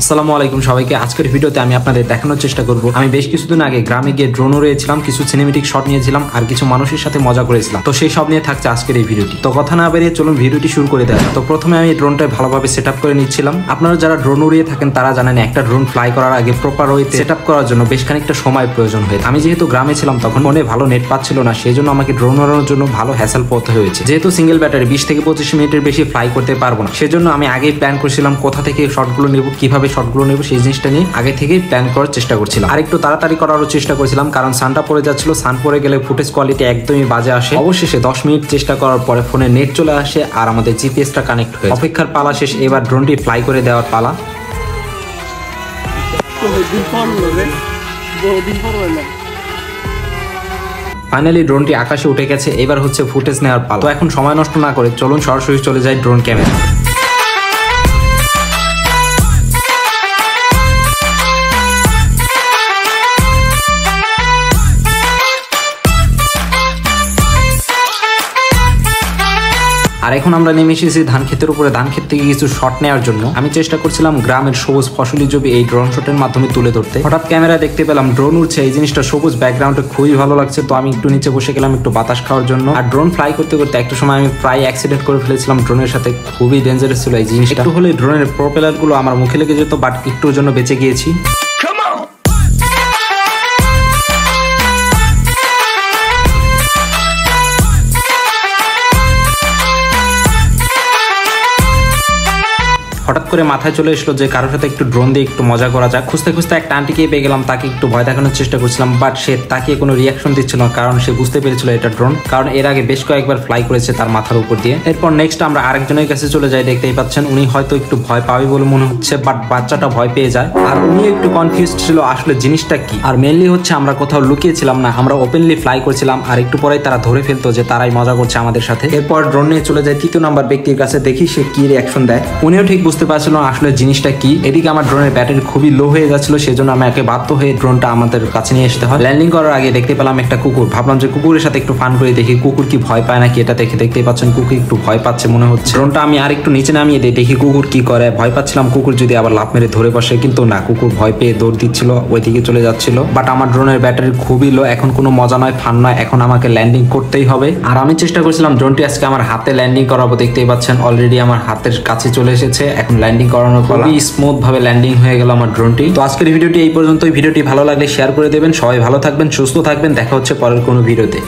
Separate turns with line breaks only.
আসসালামু আলাইকুম সবাইকে। আজকের ভিডিওতে আমি আপনাদের দেখানোর চেষ্টা করব আমি বেশ কিছুদিন আগে গ্রামে গিয়ে ড্রোন উড়িয়েছিলাম, কিছু সিনেমেটিক শট নিয়েছিলাম আর কিছু মানুষের সাথে মজা করেছিলাম। তো সেই সব নিয়ে থাকছে আজকের এই ভিডিওটি। তো কথা না বেরিয়ে চলুন ভিডিওটি শুরু করে দেওয়া। তো প্রথমে আমি ড্রোনটা ভালোভাবে সেট আপ করে নিচ্ছিলাম। আপনারা যারা ড্রোন উড়িয়ে থাকেন তারা জানেন একটা ড্রোন ফ্লাই করার আগে প্রপার ওয়েতে সেট আপ করার জন্য বেশ খানিকটা সময় প্রয়োজন হয়। আমি যেহেতু গ্রামে ছিলাম তখন মনে ভালো নেট পাচ্ছিল না, সেই জন্য আমাকে ড্রোন উড়ানোর জন্য ভালো হ্যাসেল পড়তে হয়েছে। যেহেতু সিঙ্গেল ব্যাটারি 20 থেকে 25 মিনিটের বেশি ফ্লাই করতে পারবো না, সেজন্য আমি আগেই প্ল্যান করেছিলাম কোথা থেকে শটগুলো নেব, কিভাবে শটগুলো নেব, সেই জিনিসটা নিয়ে আগে থেকেই প্ল্যান করার চেষ্টা করছিলাম। আর একটু তাড়াতাড়ি করারও চেষ্টা করছিলাম, কারণ সানটা পড়ে যাচ্ছিল। সান পড়ে গেলে ফুটেজ কোয়ালিটি একদমই বাজে আসে। অবশেষে 10 মিনিট চেষ্টা করার পরে ফোনে নেট চলে আসে আর আমাদের জিপিএসটা কানেক্ট হয়ে অপেক্ষার পালা শেষ। এবার ড্রোনটি ফ্লাই করে দেওয়ার পালা। ফাইনালি ড্রোনটি আকাশে উঠে গেছে, এবার হচ্ছে ফুটেজ নেওয়ার পালা। তো এখন সময় নষ্ট না করে চলুন সরাসরি চলে যাই ড্রোন ক্যামেরা। আর এখন আমরা নেমে এসেছি ধান ক্ষেতের উপরে। ধান ক্ষেত থেকে কিছু শট নেওয়ার জন্য আমি চেষ্টা করছিলাম গ্রামের সবুজ ফসলি জমি এই ড্রোন শটের মাধ্যমে তুলে ধরতে। হঠাৎ ক্যামেরা দেখতে পেলাম ড্রোন উঠছে, এই জিনিসটা সবুজ ব্যাকগ্রাউন্ডে খুবই ভালো লাগছে। তো আমি একটু নিচে বসে গেলাম একটু বাতাস খাওয়ার জন্য। আর ড্রোন ফ্লাই করতে করতে একটা সময় আমি প্রায় অ্যাক্সিডেন্ট করে ফেলেছিলাম ড্রোনের সাথে। খুবই ডেঞ্জারাস ছিল এই জিনিসটা। একটু হলে ড্রোনের প্রপেলার গুলো আমার মুখে লেগে যেত, বাট একটুর জন্য বেঁচে গিয়েছি। হঠাৎ করে মাথায় চলে এসলো যে কারোর সাথে একটু ড্রোন দিয়ে একটু মজা করা যাক। খুঁজতে খুঁজতে একটা আন্টিকে পেয়ে গেলাম, তাকে একটু ভয় দেখানোর চেষ্টা করছিলাম, বাট সে তাকে কোনো রিয়াকশন দিচ্ছিল না, কারণ সে বুঝতে পেরেছিল এটা ড্রোন, কারণ এর আগে বেশ কয়েকবার ফ্লাই করেছে তার মাথার উপর দিয়ে। এরপর নেক্সট আমরা আরেকজনের কাছে চলে যাই। দেখতেই পাচ্ছেন উনি হয়তো একটু ভয় পাবে বলে মনে হচ্ছে, বাট বাচ্চাটা ভয় পেয়ে যায় আর উনি একটু কনফিউজড ছিল আসলে জিনিসটা কি। আর মেনলি হচ্ছে আমরা কোথাও লুকিয়েছিলাম না, আমরা ওপেনলি ফ্লাই করছিলাম। আর একটু পরেই তারা ধরে ফেলতো যে তারাই মজা করছে আমাদের সাথে। এরপর ড্রোন নিয়ে চলে যায় 3য় নাম্বার ব্যক্তির কাছে, দেখি সে কি রিয়াকশন দেয়। উনিও ঠিক বুঝতে পারছিল আসলে জিনিসটা কি। এদিকে আমার ড্রোনের ব্যাটারি খুবই লো হয়ে যাচ্ছিল, সেজন্য আমাকে বাধ্য হয়ে ড্রোনটা আমাদের কাছে নিয়ে আসতে হয়। ল্যান্ডিং করার আগে দেখতে পেলাম একটা কুকুর। ভাবলাম যে কুকুরের সাথে একটু ফান করে দেখি কুকুর কি ভয় পায় নাকি। এটা দেখে দেখতেই পাচ্ছেন কুকুর একটু ভয় পাচ্ছে মনে হচ্ছে। ড্রোনটা আমি আর একটু নিচে নামিয়ে দিই, দেখি কুকুর কি করে। ভয় পাচ্ছিলাম কুকুর যদি আবার লাফ মেরে ধরে বসে, কিন্তু না, কুকুর ভয় পেয়ে দৌড় দিচ্ছিল, ওইদিকে চলে যাচ্ছিল। বাট আমার ড্রোনের ব্যাটারি খুবই লো, এখন কোনো মজা নয়, ফান নয়, এখন আমাকে ল্যান্ডিং করতেই হবে। আর আমি চেষ্টা করছিলাম ড্রোনটি আজকে আমার হাতে ল্যান্ডিং করাবো। দেখতেই পাচ্ছেন অলরেডি আমার হাতের কাছে চলে এসেছে। এখন ল্যান্ডিং করানোর পর স্মুথ ভাবে ল্যান্ডিং হয়ে গেল আমার ড্রোনটি। তো আজকের ভিডিওটি এই পর্যন্তই। ভিডিওটি ভালো লাগলে শেয়ার করে দেবেন। সবাই ভালো থাকবেন, সুস্থ থাকবেন। দেখা হচ্ছে পরের কোনো ভিডিওতে।